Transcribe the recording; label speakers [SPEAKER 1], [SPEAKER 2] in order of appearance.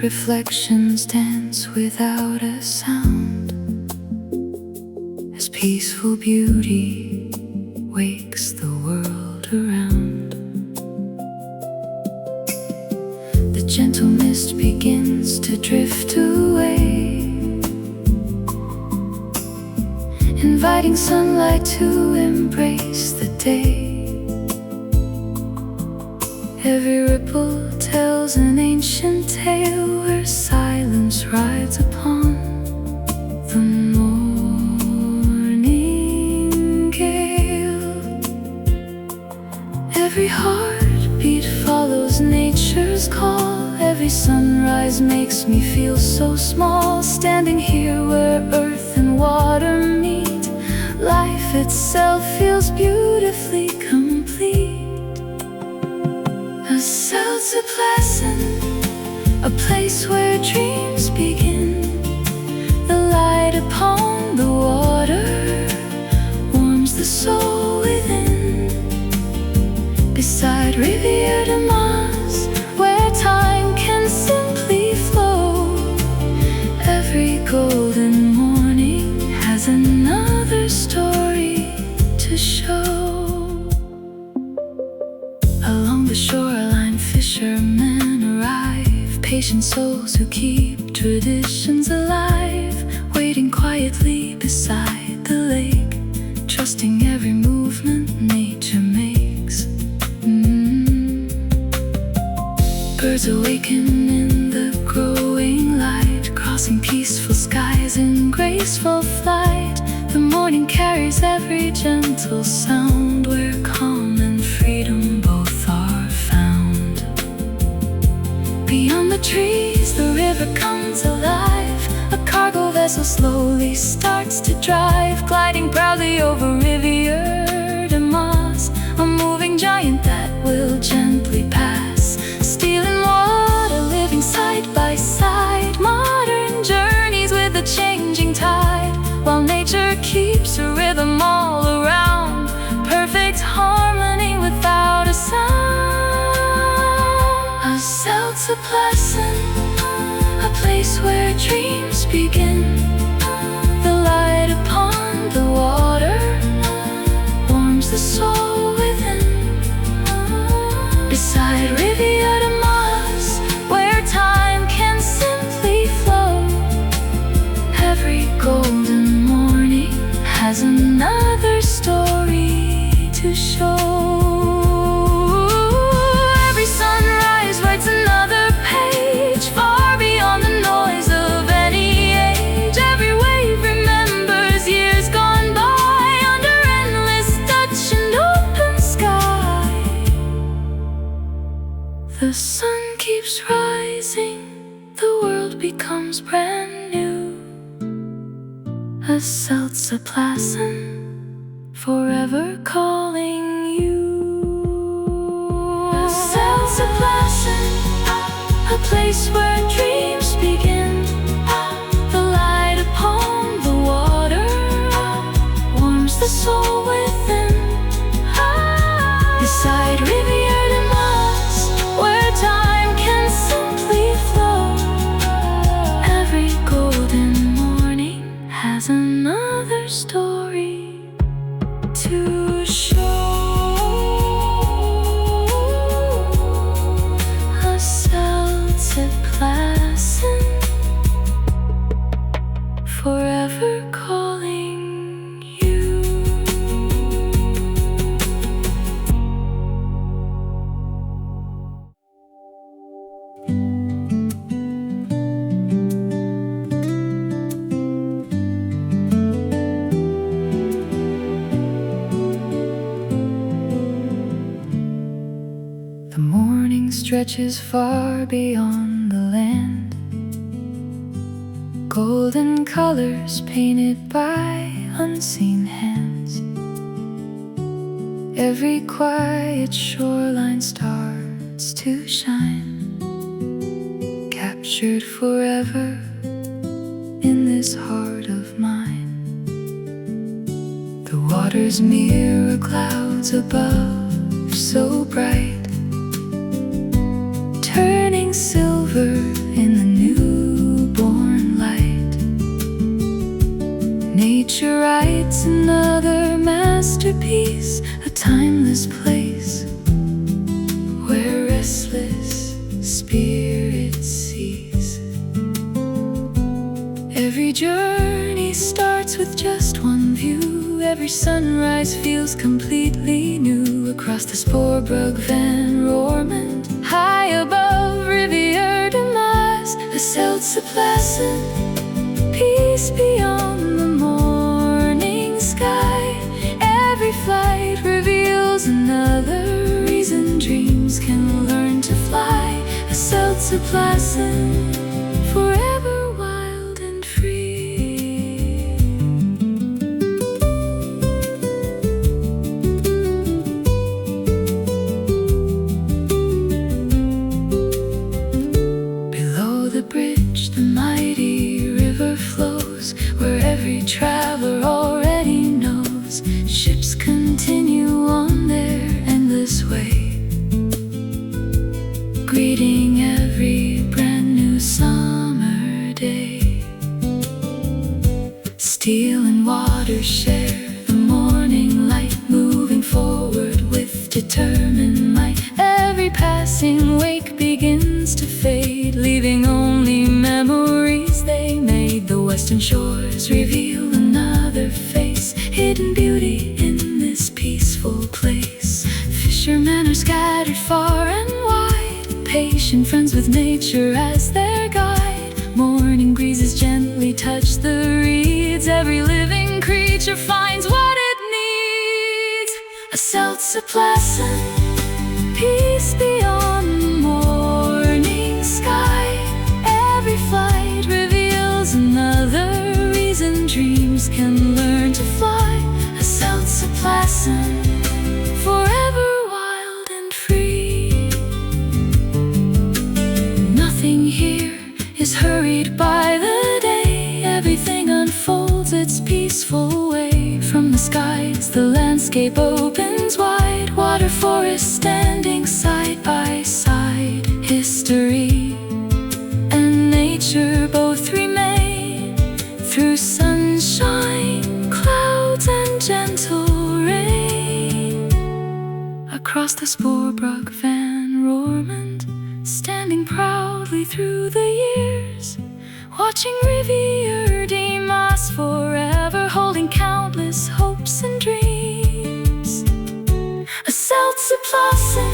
[SPEAKER 1] reflections dance without a sound, as peaceful beauty wakes the world around. The gentle mist begins to drift away, inviting sunlight to embrace the day. Every ripple tells an ancient tale where silence rides upon the morning gale. Every heartbeat follows nature's call. Every sunrise makes me feel so small. Standing here where earth and water meet, life itself feels beautifully complete. Asseltse Plassen, a place where dreams begin. The light upon the water warms the soul within. Beside Rivier de Maas, where time can simply flow, every golden morning has another story to show. Along the shoreline, fishermen arrive, patient souls who keep traditions alive, waiting quietly beside the lake, trusting every movement nature makes. Birds awaken in the growing light, crossing peaceful skies in graceful flight. The morning carries every gentle sound, where calm and freedom both are found. Beyond the trees, the river comes alive. A cargo vessel slowly starts to drive, gliding proudly over Rivier de Maas, a moving giant that will gently pass. Steel and water living side by side, modern journeys with the changing tide, while nature keeps a rhythm all around, perfect harmony without a sound. Asseltse Plassen, a place where dreams begin. The light upon the water warms the soul within. Beside Rivier de Maas, where time can simply flow, every golden morning has another story to show. Every sunrise writes another page, far beyond the noise of any age. Every wave remembers years gone by, under endless touch and open sky. The sun keeps rising, the world becomes brand new. Asseltse Plassen, forever calling you. Asseltse Plassen, a place where dreams begin. The light upon the water warms the soul within. Beside Rivier de Maas, where time can simply flow, every golden morning has another story to show. Asseltse Plassen, forever calling you. The morning stretches far beyond the land, golden colors painted by unseen hands. Every quiet shoreline starts to shine, captured forever in this heart of mine. The waters mirror clouds above, so bright, turning silver in the Nature writes another masterpiece, a timeless place where restless spirits cease. Every journey starts with just one view. Every sunrise feels completely new. Across the Spoorbrug van Roermond, high above Rivier de Maas, Asseltse Plassen, peace beyond the morning sky. Every flight reveals another reason dreams can learn to fly. Asseltse Plassen, forever wild and free. Below the bridge, the mighty river flows, where every traveler already knows. Ships continue on their endless way, greeting every brand new summer day. Steel and water share the morning light, moving forward with determined might. Every passing wake begins to fade, leaving only memories they made. The western shores reveal another face, hidden beauty in this peaceful place. Fishermen are scattered far and wide, patient friends with nature as their guide. Morning breezes gently touch the reeds. Every living creature finds what it needs. Asseltse Plassen, peace beyond the morning sky. Every flight reveals another reason dreams can learn to fly. Asseltse Plassen, forever wild and free. Nothing here is hurried by the day. Everything unfolds its peaceful way. From the skies the landscape opens wide, water, forest standing side by side. History and nature both remain through sunshine, clouds and gentle rain. Across the Spoorbrug van Roermond, standing proudly through the years, watching Rivier de Maas forever, holding countless hopes and dreams. Asseltse Plassen,